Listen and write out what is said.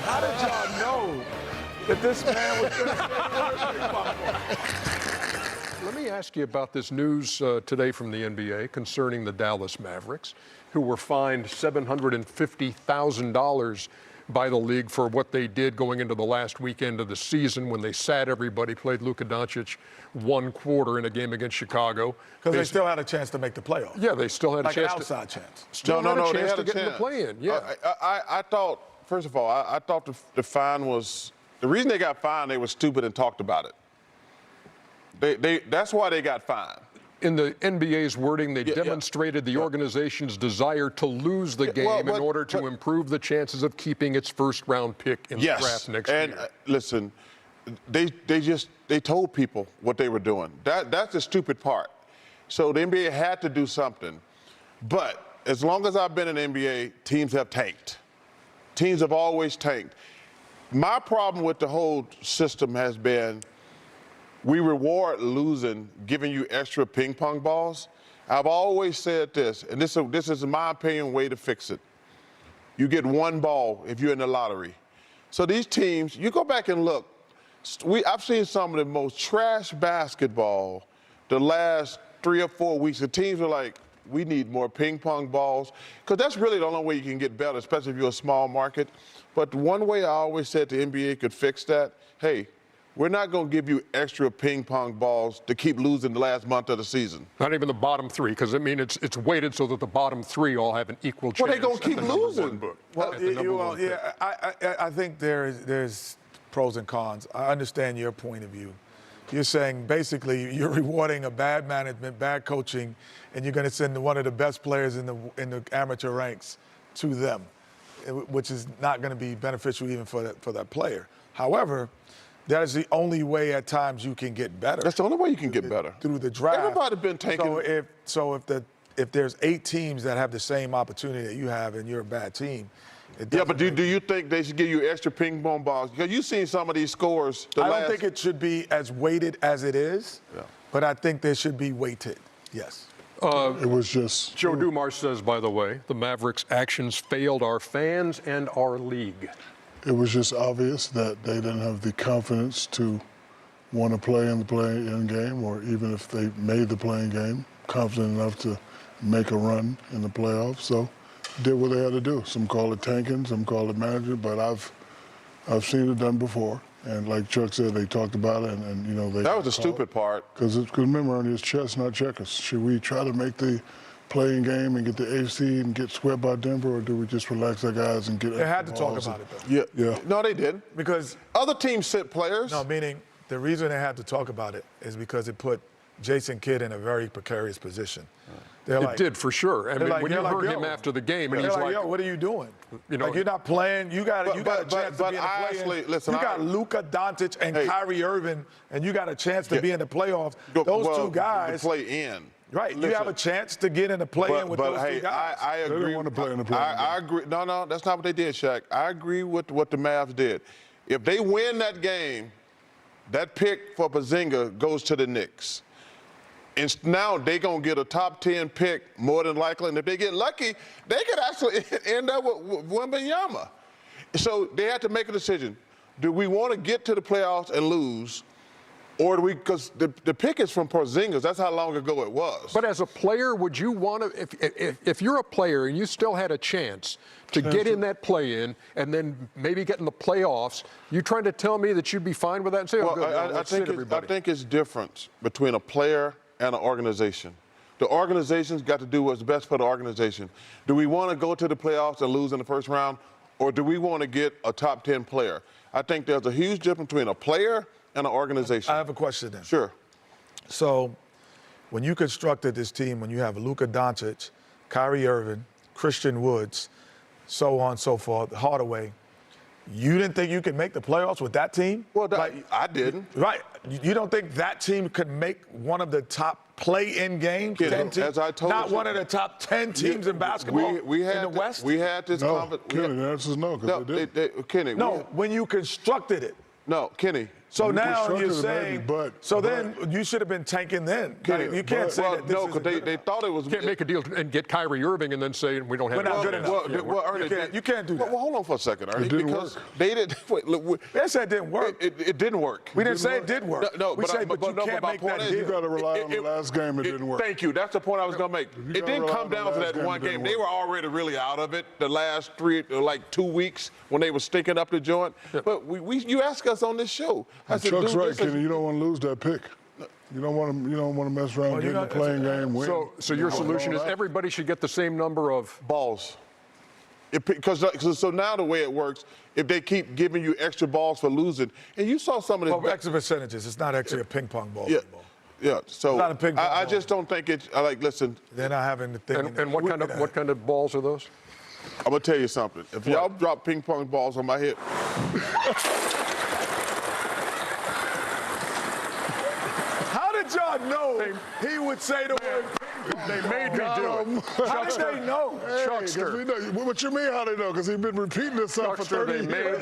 How did y'all know that this man was going to stay? Let me ask you about this news today from the NBA concerning the Dallas Mavericks, who were fined $750,000 by the league for what they did going into the last weekend of the season when they sat everybody, played Luka Doncic one quarter in a game against Chicago. Because they still had a chance to make the playoffs. Yeah, they still had a chance. Like an outside chance. Still had a chance to get in the play-in. Yeah. I thought, first of all, I thought the fine was, the reason they got fined, they were stupid and talked about it. That's why they got fined. In the NBA's wording, they demonstrated the organization's desire to lose the game in order to improve the chances of keeping its first-round pick in the draft next year. And listen, they told people what they were doing. That's the stupid part. So the NBA had to do something. But as long as I've been in the NBA, teams have tanked. Teams have always tanked. My problem with the whole system has been we reward losing, giving you extra ping pong balls. I've always said this, and this is, in my opinion, way to fix it. You get one ball if you're in the lottery. So these teams, you go back and look, I've seen some of the most trash basketball the last 3 or 4 weeks. The teams are like, we need more ping pong balls, because that's really the only way you can get better, especially if you're a small market. But one way I always said the NBA could fix that, hey, we're not going to give you extra ping pong balls to keep losing the last month of the season. Not even the bottom three, because I mean it's weighted so that the bottom three all have an equal chance. Well, they're going to keep losing. Well, I think there's pros and cons. I understand your point of view. You're saying basically you're rewarding a bad management, bad coaching, and you're going to send one of the best players in the amateur ranks to them, which is not going to be beneficial even for that player. However, that is the only way at times you can get better. That's the only way you can get better. Through the draft. Everybody's been tanking. So if there's 8 teams that have the same opportunity that you have and you're a bad team, but do you think they should give you extra ping pong balls? Because you've seen some of these scores. I don't think it should be as weighted as it is, but I think they should be weighted, yes. It was just... Joe Dumars says, by the way, the Mavericks' actions failed our fans and our league. It was just obvious that they didn't have the confidence to want to play in the play-in game, or even if they made the playing game, confident enough to make a run in the playoffs. So did what they had to do. Some call it tanking, some call it management, but I've seen it done before. And like Chuck said, they talked about it, and you know they. That was the stupid part. Because remember, on his chess, not checkers. Should we try to make the playing game and get the AC and get swept by Denver, or do we just relax our guys and get? They had to talk about it, though. Yeah. No, they didn't. Because other teams sit players. No, meaning the reason they had to talk about it is because it put Jason Kidd in a very precarious position. It did, for sure. I mean, when you heard him after the game, and he's like, yo, what are you doing? You know, like, you're not playing. You got a chance to be in the play-in. Listen, you got Luka Doncic and Kyrie Irving, and you got a chance to be in the playoffs. Those two guys. To play in. Right, you have a chance to get in the play-in with those two guys. I agree. They don't want to play in the play-in. I agree. No, that's not what they did, Shaq. I agree with what the Mavs did. If they win that game, that pick for Porzingis goes to the Knicks. And now they're going to get a top 10 pick more than likely. And if they get lucky, they could actually end up with Wembanyama. So they had to make a decision. Do we want to get to the playoffs and lose? Or do we, because the pick is from Porzingis. That's how long ago it was. But as a player, would you want to, if you're a player and you still had a chance to get in that play-in and then maybe get in the playoffs, you trying to tell me that you'd be fine with that and say, oh, good, I think it's different between a player and an organization. The organization's got to do what's best for the organization. Do we want to go to the playoffs and lose in the first round, or do we want to get a top 10 player? I think there's a huge difference between a player and an organization. I have a question then. Sure. So when you constructed this team, when you have Luka Doncic, Kyrie Irving, Christian Woods, so on and so forth, Hardaway, you didn't think you could make the playoffs with that team? Well, I didn't. Right. You don't think that team could make one of the top play-in games? As I told not you, one of the top 10 teams in basketball in the West? No, Kenny, the answer is no, because they did. Kenny. No, when you constructed it. No, Kenny. So You now constructed you're it maybe, saying, but then you should have been tanking then. You can't say that this no, is because they thought it was. You can't make a deal and get Kyrie Irving and then say we don't have. We're not enough. good enough. Well, Ernie, you can't do that. Well, hold on for a second, Ernie. It didn't because work. they didn't. Wait, look, They said it didn't work. it didn't work. We didn't say it did work. No, we said, but you can't my make point that is, deal. You got to rely on the last game. It didn't work. Thank you. That's the point I was going to make. It gotta didn't rely come on the down to last that game, one it didn't game. They work. were already really out of it the last 2 weeks when they were stinking up the joint. But you asked us on this show. I said, Chuck's dude, right, this is- Kenny. You don't want to lose that pick. You don't want to mess around getting a playing game win. So your solution is everybody should get the same number of balls. Because so now the way it works, if they keep giving you extra balls for losing, and you saw some of this. Well, extra percentages. It's not actually a ping pong ball Yeah. anymore. Yeah, so not a ping pong I ball. just don't think it's like. Listen, They're not having the thing. and what kind of balls are those? I'm gonna tell you something. If y'all drop ping pong balls on my hip, How did y'all know he would say the word ping pong? They made me do it. How did they know? Hey, 'cause we know. What you mean how they know? Because he's been repeating this stuff for Chuckster, 30 they years. made me